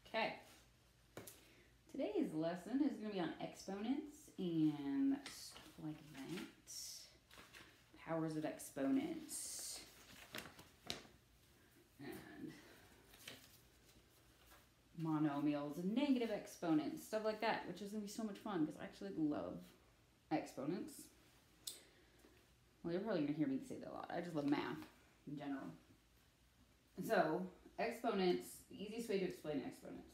Okay. Today's lesson is going to be on exponents and stuff like that. Powers of exponents. And monomials and negative exponents, stuff like that, which is going to be so much fun because I actually love exponents. Well, you're probably going to hear me say that a lot. I just love math in general. So, exponents, the easiest way to explain exponents,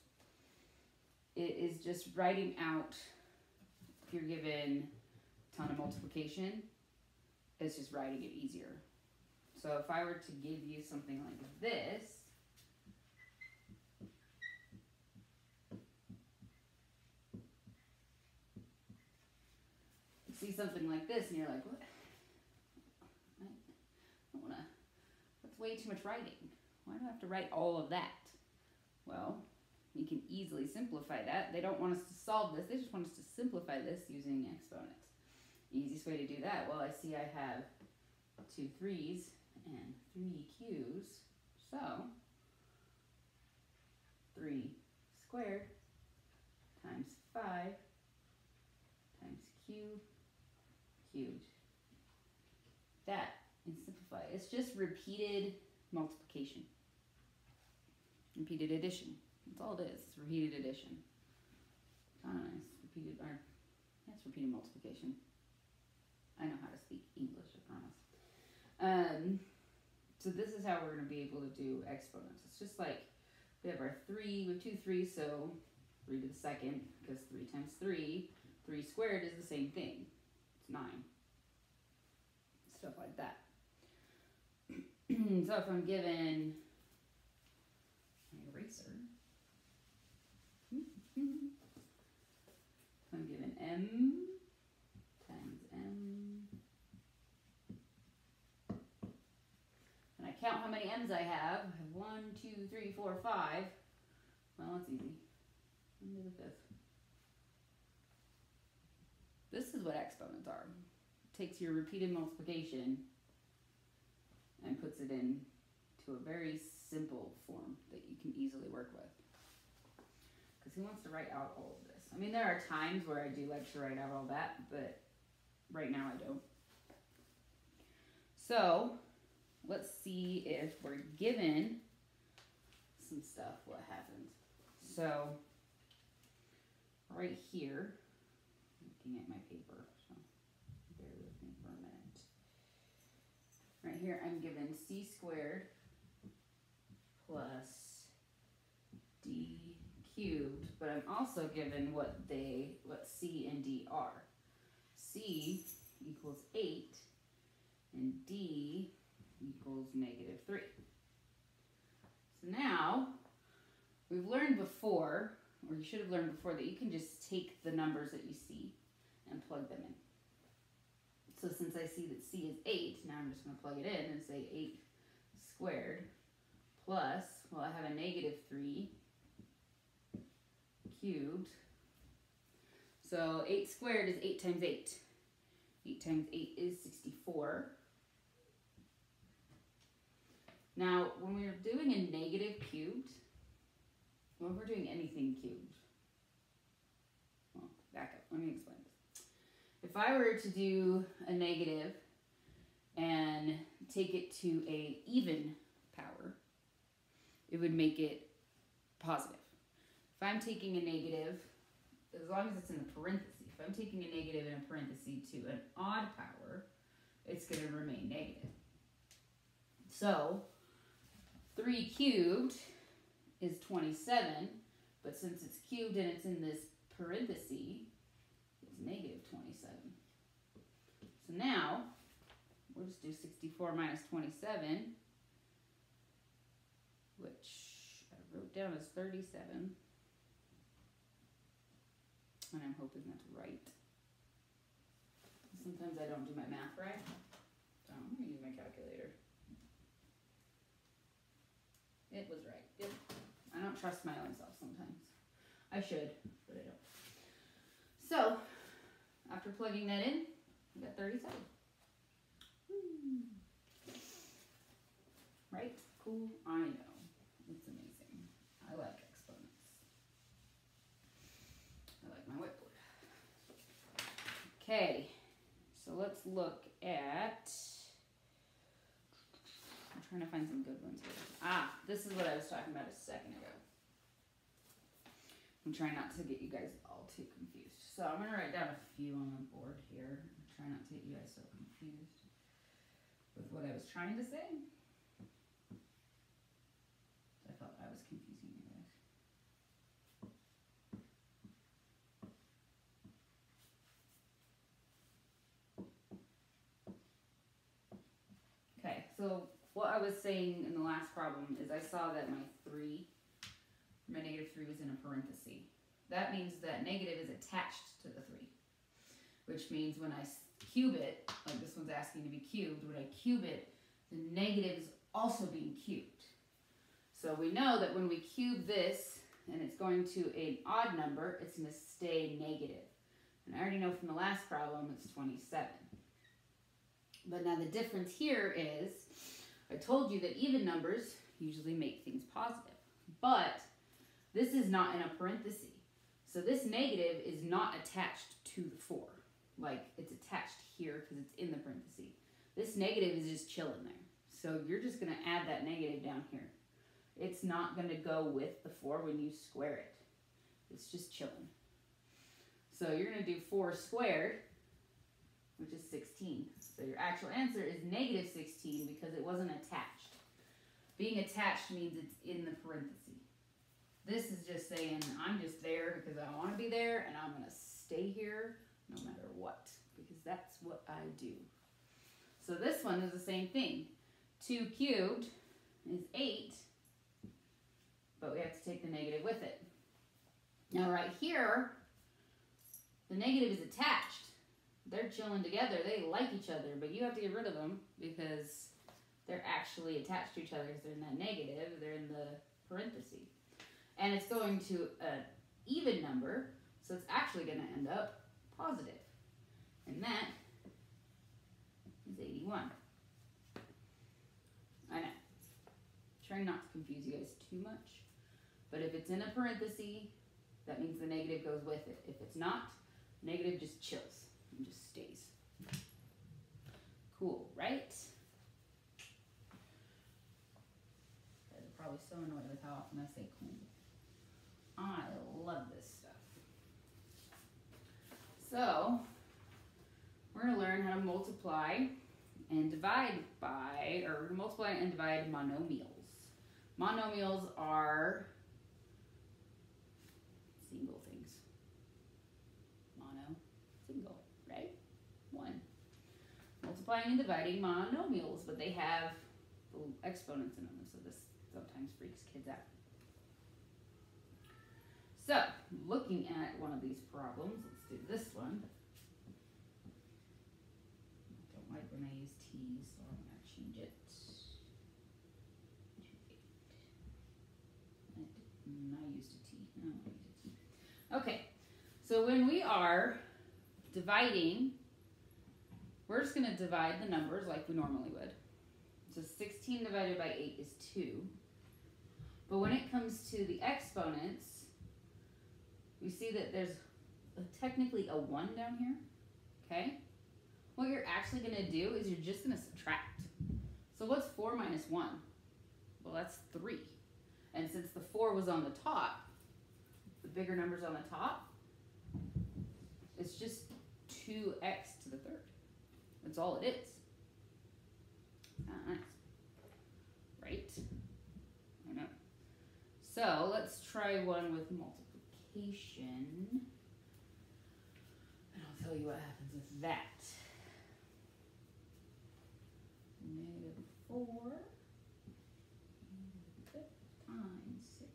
it is just writing out, if you're given a ton of multiplication, it's just writing it easier. So if I were to give you something like this, you see something like this and you're like, what? I don't want to, that's way too much writing. Why do I have to write all of that? Well, we can easily simplify that. They don't want us to solve this. They just want us to simplify this using exponents. The easiest way to do that, well, I see I have 2 3s and 3 q's. So, 3 squared times 5 times q cubed. That is simplify. It's just repeated multiplication. Repeated addition. That's all it is. It's repeated addition. Kind of nice. Repeated, or that's repeated multiplication. I know how to speak English, I promise. So this is how we're going to be able to do exponents. It's just like we have our 3, we have 2 3s, so 3 to the second, because 3 times 3, 3 squared is the same thing. It's 9. Stuff like that. So if I'm given an eraser, I'm given m times m, and I count how many m's I have. I have 1, 2, 3, 4, 5. Well, that's easy. Into the 5th. This is what exponents are. It takes your repeated multiplication and puts it into a very simple form that you can easily work with. Because who wants to write out all of this? I mean, there are times where I do like to write out all that, but right now I don't. So, let's see if we're given some stuff, what happens. So, right here, looking at my paper, so bear with me for a minute. Right here, I'm given c squared plus d cubed, but I'm also given what c and d are. C equals 8 and d equals -3. So now, we've learned before, or you should have learned before, that you can just take the numbers that you see and plug them in. So since I see that c is 8, now I'm just going to plug it in and say 8 squared plus, well, I have a -3 cubed. So 8 squared is 8 times 8. 8 times 8 is 64. Now, when we're doing a negative cubed, when we're doing anything cubed, well, back up, let me explain this. If I were to do a negative and take it to a even power, it would make it positive. If I'm taking a negative, as long as it's in the parentheses, if I'm taking a negative in a parenthesis to an odd power, it's going to remain negative. So, 3 cubed is 27, but since it's cubed and it's in this parenthesis, it's -27. So now, we'll just do 64 minus 27, which I wrote down as 37. And I'm hoping that's right. Sometimes I don't do my math right. So I'm going to use my calculator. It was right. Yep. I don't trust my own self sometimes. I should, but I don't. So, after plugging that in, we got 37. Right? Cool? I know. It's amazing. I like exponents. Okay, so let's look at, I'm trying to find some good ones here. This is what I was talking about a second ago. I'm trying not to get you guys all too confused. So I'm going to write down a few on the board here. Try not to get you guys so confused with what I was trying to say. I felt I was confusing you guys. Okay, so what I was saying in the last problem is I saw that my negative 3 was in a parenthesis. That means that negative is attached to the 3, which means when I cube it, like this one's asking to be cubed, when I cube it, the negative is also being cubed. So we know that when we cube this and it's going to an odd number, it's going to stay negative. And I already know from the last problem it's 27. But now the difference here is, I told you that even numbers usually make things positive. But this is not in a parenthesis. So this negative is not attached to the 4. Like it's attached here because it's in the parenthesis. This negative is just chilling there. So you're just going to add that negative down here. It's not going to go with the 4 when you square it. It's just chilling. So you're going to do 4 squared, which is 16. So your actual answer is negative 16 because it wasn't attached. Being attached means it's in the parentheses. This is just saying I'm just there because I want to be there and I'm going to stay here no matter what, because that's what I do. So this one is the same thing. 2 cubed is 8, but we have to take the negative with it. Now right here, the negative is attached. They're chilling together. They like each other, but you have to get rid of them because they're actually attached to each other because they're in that negative. They're in the parentheses. And it's going to an even number, so it's actually going to end up positive. And that is 81. I know. Trying not to confuse you guys too much. But if it's in a parenthesis, that means the negative goes with it. If it's not, negative just chills and just stays. Cool, right? You guys are probably so annoyed with how often I say cool. I love this stuff. So, we're going to learn how to multiply and divide by, or multiply and divide monomials. Monomials are single things. Mono, single, right? 1. Multiplying and dividing monomials, but they have little exponents in them, so this sometimes freaks kids out. So, looking at one of these problems, let's do this one. I don't like when I use T's, so I'm going to change it to 8. I used a T. No, I used a T. Okay, so when we are dividing, we're just going to divide the numbers like we normally would. So 16 divided by 8 is 2. But when it comes to the exponents, you see that there's technically a 1 down here, okay? What you're actually going to do is you're just going to subtract. So what's 4 minus 1? Well, that's 3. And since the 4 was on the top, the bigger number's on the top, it's just 2x to the 3rd. That's all it is. Nice. Right? I know. So let's try one with multiplication. And I'll tell you what happens with that. Negative 4 times 6.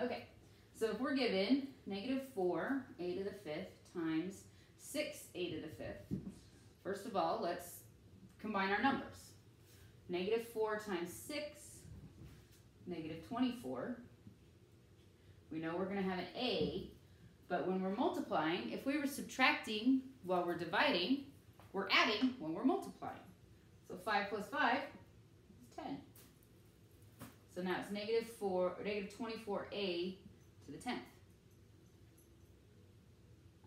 Okay, so if we're given negative 4 a to the 5th times 6 a to the 5th, first of all, let's combine our numbers. Negative 4 times 6, negative 24. We know we're going to have an A, but when we're multiplying, if we were subtracting while we're dividing, we're adding when we're multiplying. So 5 plus 5 is 10. So now it's negative 24a to the 10th.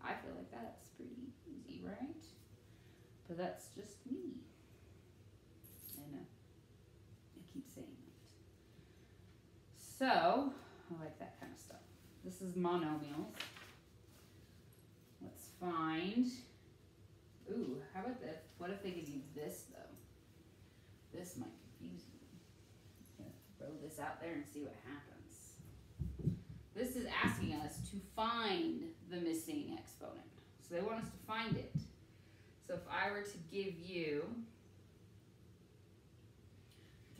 I because that's just me. I know. I keep saying that. So, I like that kind of stuff. This is monomials. Let's find, ooh, how about this? What if they give you this, though? This might confuse you. I'm going to throw this out there and see what happens. This is asking us to find the missing exponent. So they want us to find it. So if I were to give you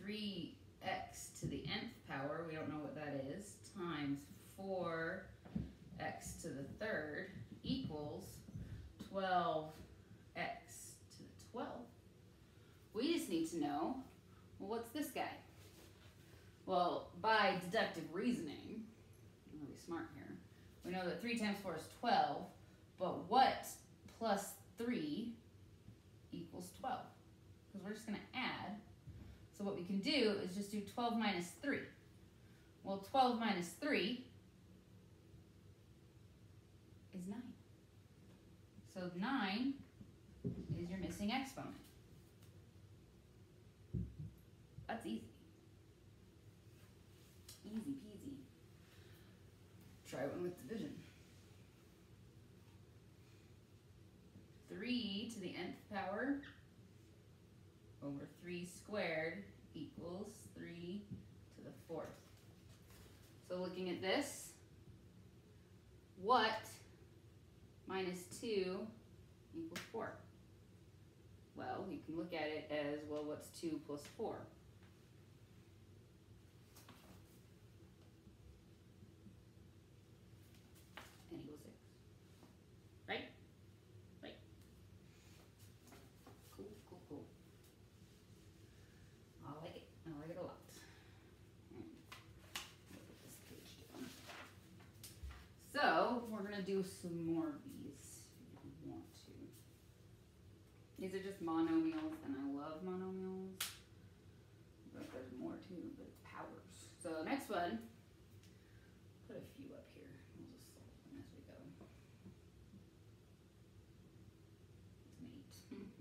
3x to the nth power, we don't know what that is, times 4x to the third equals 12x to the 12th. We just need to know, well, what's this guy? Well, by deductive reasoning, I'm really smart here, we know that 3 times 4 is 12, but what plus 3 equals 12? Because we're just going to add. So what we can do is just do 12 minus 3. Well, 12 minus 3 is 9. So 9 is your missing exponent. That's easy. Easy peasy. Try one with division. 3 to the nth power over 3 squared equals 3 to the 4th. So looking at this, what minus 2 equals 4? Well, you can look at it as, well, what's 2 plus 4? N equals 6. Right? Right. Cool, cool, cool. I like it. I like it a lot. Look at this page down. So, we're going to do some more of these if you want to. These are just monomials, and I love monomials. But there's more too, but it's powers. So, next one. Put a few up here. We'll just solve them as we go. It's an 8.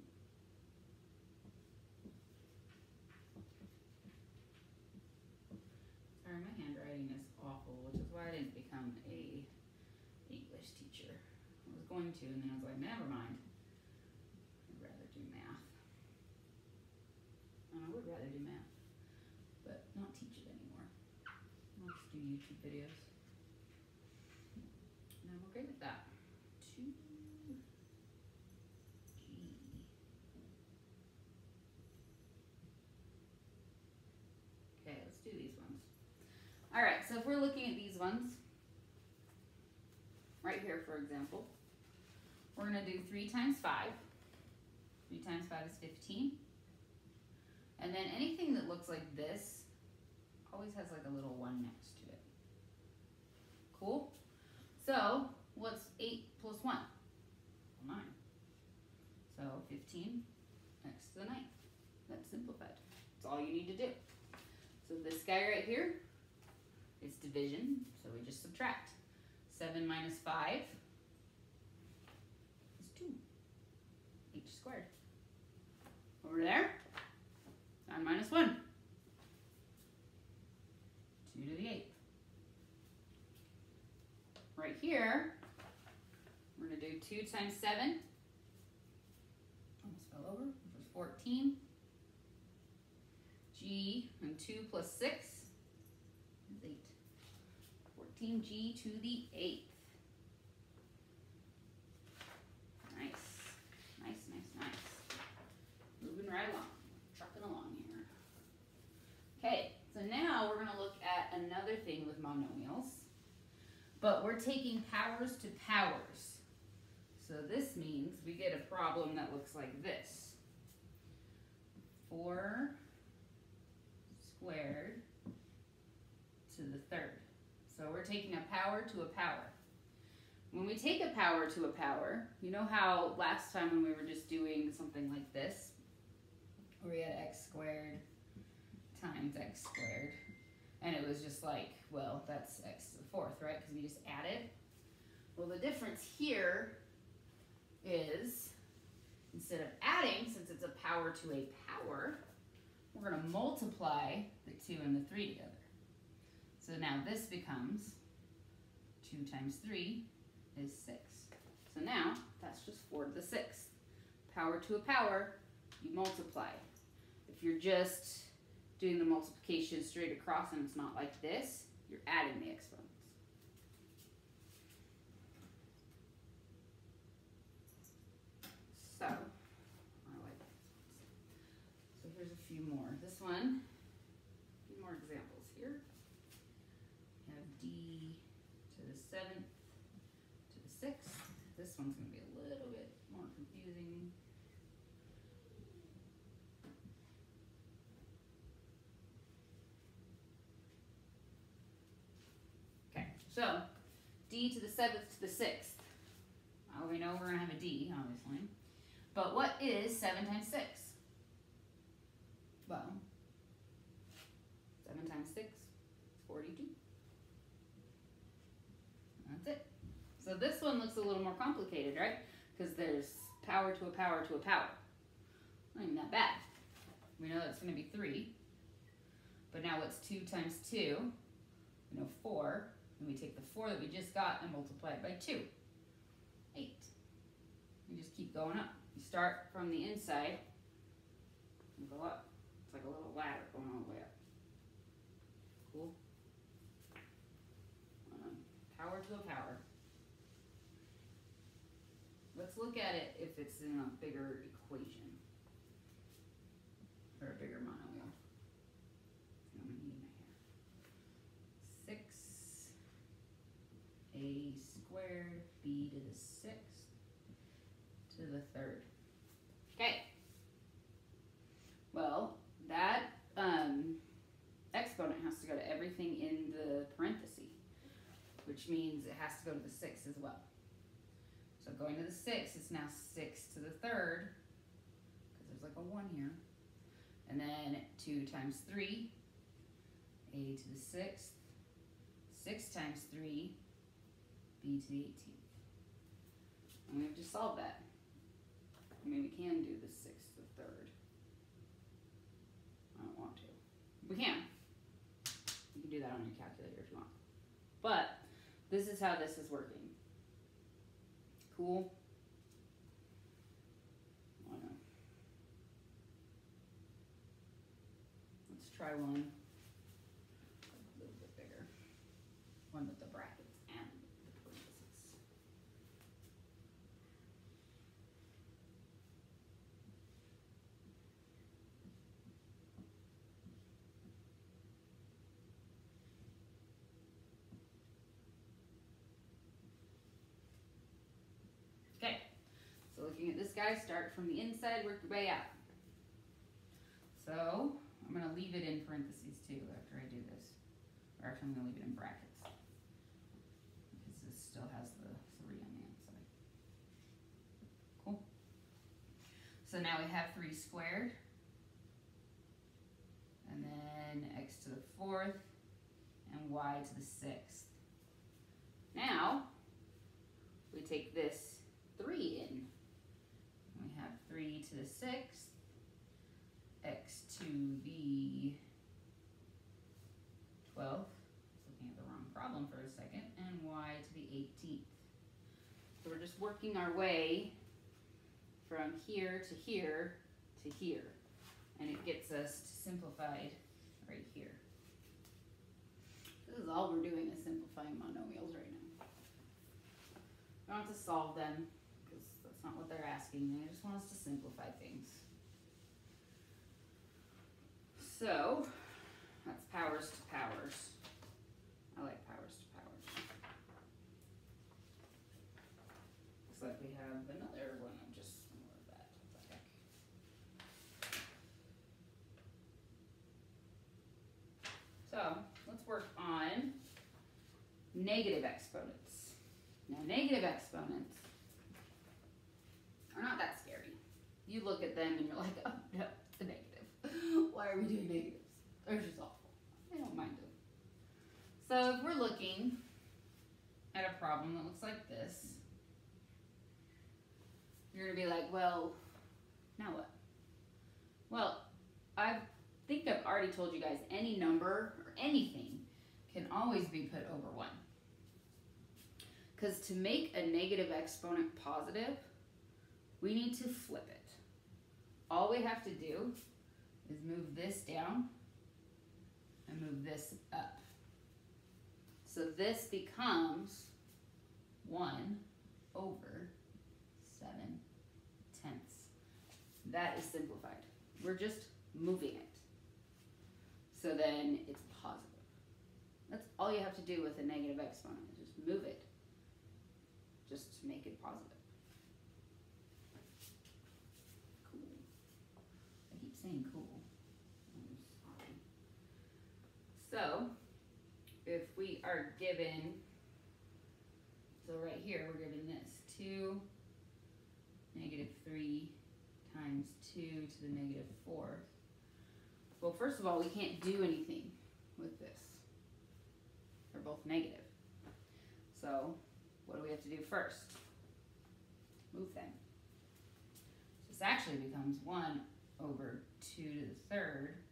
Sorry, my handwriting is awful, which is why I didn't become a English teacher. I was going to, and then I was like, never mind. I'd rather do math. And I would rather do math, but not teach it anymore. I'll just do YouTube videos. And I'm okay with that. 2G. Okay, let's do these ones. All right, so if we're looking at these ones, right here, for example, we're going to do 3 times 5. 3 times 5 is 15. And then anything that looks like this always has like a little 1 next to it. Cool? So, what's 8 plus 1? Well, 9. So, 15 next to the 9th. That's simplified. That's all you need to do. So, this guy right here, it's division, so we just subtract. 7 minus 5 is 2. H squared. Over there, 9 minus 1. 2 to the 8th. Right here, we're going to do 2 times 7. Almost fell over, which was 14. G and 2 plus 6 is 8. 14G to the 8th. Nice. Nice, nice, nice. Moving right along. Trucking along here. Okay, so now we're going to look at another thing with monomials. But we're taking powers to powers. So this means we get a problem that looks like this. 4 squared to the third. So we're taking a power to a power. When we take a power to a power, you know how last time when we were just doing something like this, where we had x squared times x squared, and it was just like, well, that's x to the 4th, right? Because we just added. Well, the difference here is instead of adding, since it's a power to a power, we're going to multiply the 2 and the 3 together. So now this becomes 2 times 3 is 6. So now that's just 4 to the 6th. Power to a power, you multiply. If you're just doing the multiplication straight across and it's not like this, you're adding the exponents. So, so here's a few more. This one, a few more examples here. We have D to the 7th to the 6th. This one's going to be a little bit more confusing. Okay, so D to the 7th to the 6th. Well, we know we're going to have a D, obviously. But what is 7 times 6? Well, 7 times 6 is 42. That's it. So this one looks a little more complicated, right? Because there's power to a power to a power. Not even that bad. We know that's going to be 3. But now what's 2 times 2? We know 4. And we take the 4 that we just got and multiply it by 2. 8. You just keep going up. You start from the inside and go up. It's like a little ladder going all the way up. Cool? Power to a power. Let's look at it if it's in a bigger equation. Or a bigger monomial. I'm going to need my hair. 6a squared b to the 6th to the 3rd. Okay. Well, that exponent has to go to everything in the parenthesis, which means it has to go to the 6th as well. So going to the 6th, it's now 6 to the 3rd, because there's like a 1 here. And then 2 times 3, a to the 6th, 6 times 3, b to the 18th. And we have to solve that. I mean, we can do the 6th to the 3rd. I don't want to. We can. You can do that on your calculator if you want. But this is how this is working. Cool? I don't know. Let's try one a little bit bigger. One with the brackets and the parentheses. Okay, so looking at this guy, start from the inside, work your way out. So I'm going to leave it in parentheses too after I do this. Or actually I'm going to leave it in brackets. Because this still has the 3 on the outside. Cool. So now we have 3 squared. And then x to the 4th and y to the 6th. Now we take this 3 in. We have 3 to the 6th, x to the 12th, looking at the wrong problem for a second, and y to the 18th. So we're just working our way from here to here to here, and it gets us to simplified right here. This is all we're doing is simplifying monomials right now. We don't have to solve them, because that's not what they're asking. They just want us to simplify things. So, that's powers to powers. I like powers to powers. Looks like we have another one of just more of that. What the heck? So, let's work on negative exponents. Now, negative exponents are not that scary. You look at them and you're like, oh no, it's a negative. Why are we doing negatives? They're just awful. I don't mind them. So if we're looking at a problem that looks like this, you're going to be like, well, Now what? Well, I think I've already told you guys any number or anything can always be put over 1. Because to make a negative exponent positive, we need to flip it. All we have to do is move this down and move this up. So this becomes 1 over 7/10. That is simplified. We're just moving it. So then it's positive. That's all you have to do with a negative exponent, is just move it, just to make it positive. Cool. I keep saying cool. I'm sorry. So, if we are given, so right here we're given this, 2 negative 3 times 2 to the negative 4th. Well, first of all, we can't do anything with this. They're both negative. So, what do we have to do first? Move them. So this actually becomes 1 over 2 to the 3rd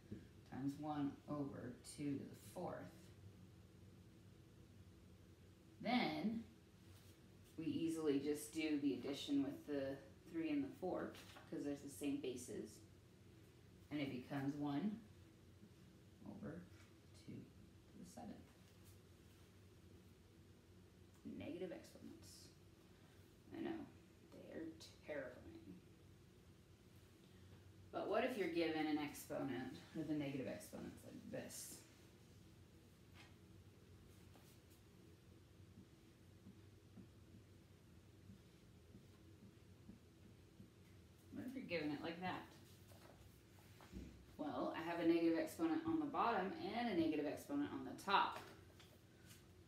times 1 over 2 to the 4th. Then, we easily just do the addition with the 3 and the 4, because there's the same bases. And it becomes 1 over 2 to the 7th. Negative exponents. I know, they are terrifying. But what if you're given an exponent with a negative exponent like this? What if you're given it like that? Well, I have a negative exponent on the bottom and a negative exponent on the top.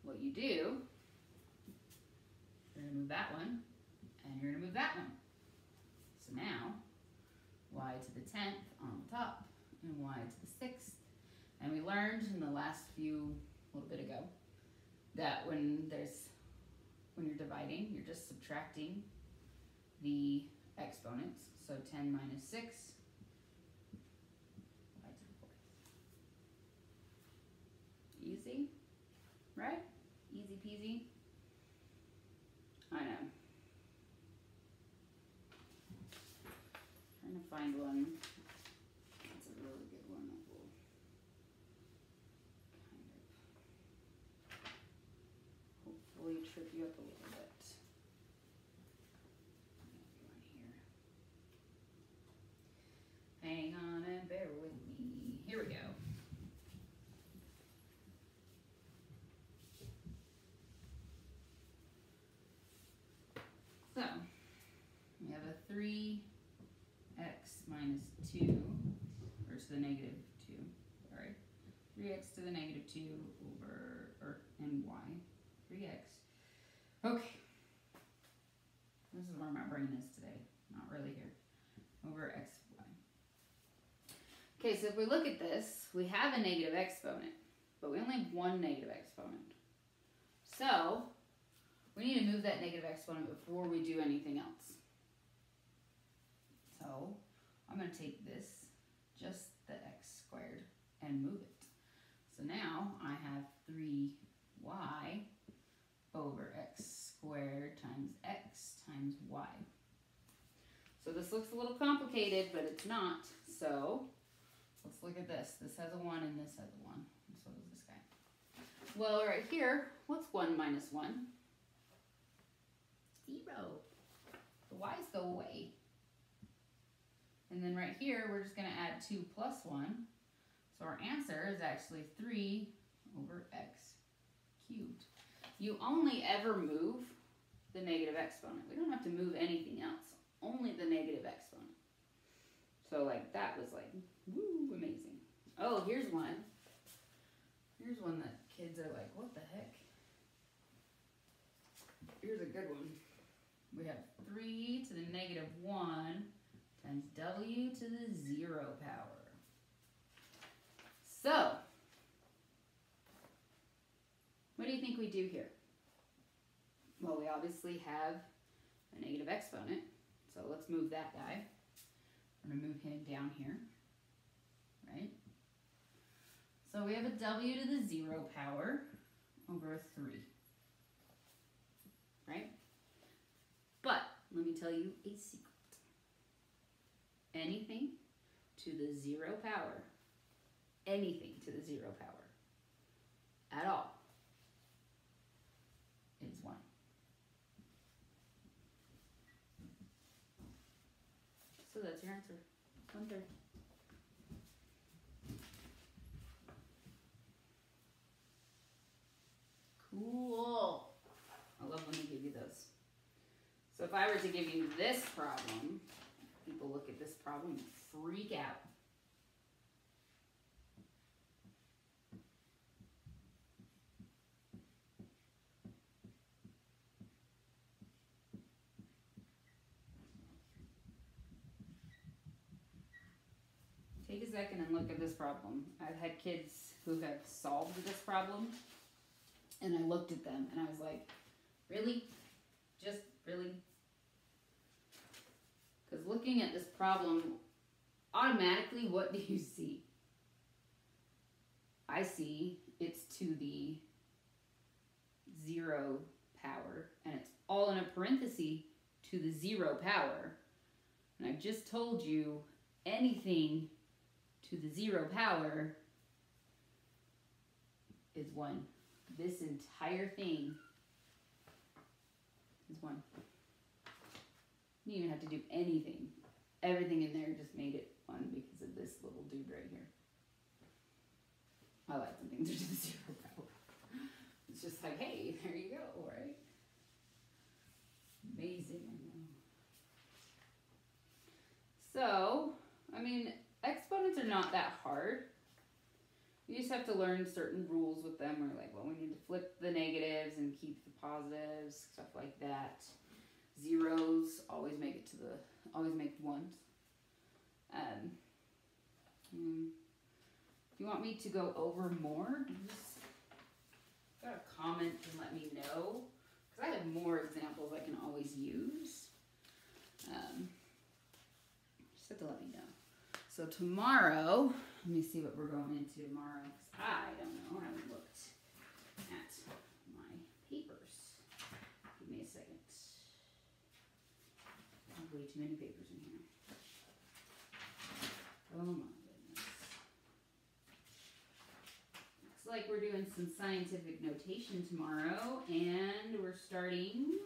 What you do, you're going to move that one, and you're going to move that one. So now, y to the 10th on the top, and y to the 6th. And we learned in the last little bit ago, that when you're dividing, you're just subtracting the exponents. So 10 minus 6, y to the 4th. Easy, right? Easy peasy. I know. Trying to find one. That's a really good one that will kind of hopefully trip you up a little bit. Hang on and bear with me. Here we go. So, we have a 3x minus 2, or to the negative 2, sorry. 3x to the negative 2 over, and y, 3x. Okay. This is where my brain is today, not really here. Over x, y. Okay, so if we look at this, we have a negative exponent, but we only have one negative exponent. So, we need to move that negative exponent before we do anything else. So, I'm going to take this, just the x squared, and move it. So now, I have 3y over x squared times x times y. So this looks a little complicated, but it's not. So, let's look at this. This has a 1 and this has a 1. And so does this guy. Well, right here, what's 1 minus 1? 0. The y's go away. And then right here, we're just going to add 2 plus 1. So our answer is actually 3 over x cubed. You only ever move the negative exponent. We don't have to move anything else. Only the negative exponent. So like that was like, woo, amazing. Oh, here's one. Here's one that kids are like, what the heck? Here's a good one. We have 3 to the negative 1 times w to the 0 power. So, what do you think we do here? Well, we obviously have a negative exponent, so let's move that guy. I'm going to move him down here, right? So we have a w to the 0 power over a 3, right? But let me tell you a secret. Anything to the 0 power, anything to the 0 power at all is 1. So that's your answer, 1/3. Cool. I love when they give you those. So if I were to give you this problem, people look at this problem and freak out. Take a second and look at this problem. I've had kids who have solved this problem, and I looked at them and I was like, really? Just really? Because looking at this problem, automatically, what do you see? I see it's to the 0 power, and it's all in a parenthesis to the 0 power. And I just told you anything to the 0 power is 1. This entire thing is 1. You didn't even have to do anything. Everything in there just made it 1 because of this little dude right here. I like when things are to the 0 power. It's just like, hey, there you go, right? Amazing, I know. So, I mean, exponents are not that hard. You just have to learn certain rules with them, or like, well, we need to flip the negatives and keep the positives, stuff like that. Zeros always make it to the, always make 1s. If you want me to go over more, just got a comment and let me know, because I have more examples I can always use. Just have to let me know. So tomorrow, let me see what we're going into tomorrow, because I don't know, I haven't looked at my papers. Give me a second. I have way too many papers in here. Oh my goodness. Looks like we're doing some scientific notation tomorrow, and we're starting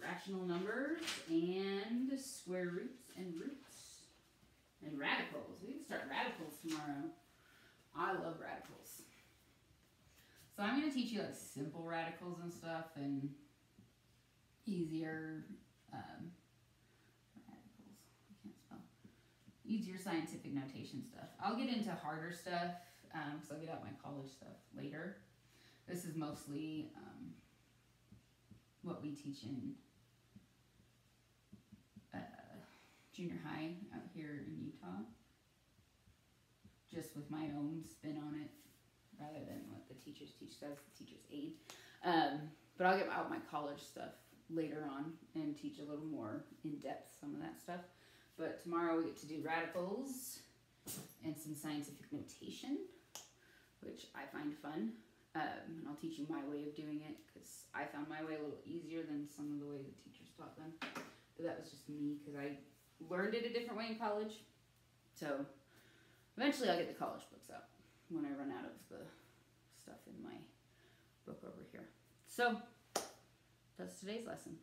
rational numbers and square roots and roots and radicals. We can start radicals tomorrow. I love radicals. So I'm going to teach you like simple radicals and stuff, and easier radicals. I can't spell. Easier scientific notation stuff. I'll get into harder stuff because I'll get out my college stuff later. This is mostly what we teach in junior high out here in Utah, just with my own spin on it rather than what the teachers teach. That's the teacher's aid. But I'll get out my college stuff later on and teach a little more in depth some of that stuff. But tomorrow we get to do radicals and some scientific notation, which I find fun. And I'll teach you my way of doing it because I found my way a little easier than some of the way the teachers taught them. But that was just me because I learned it a different way in college. So eventually I'll get the college books out when I run out of the stuff in my book over here. So that's today's lesson.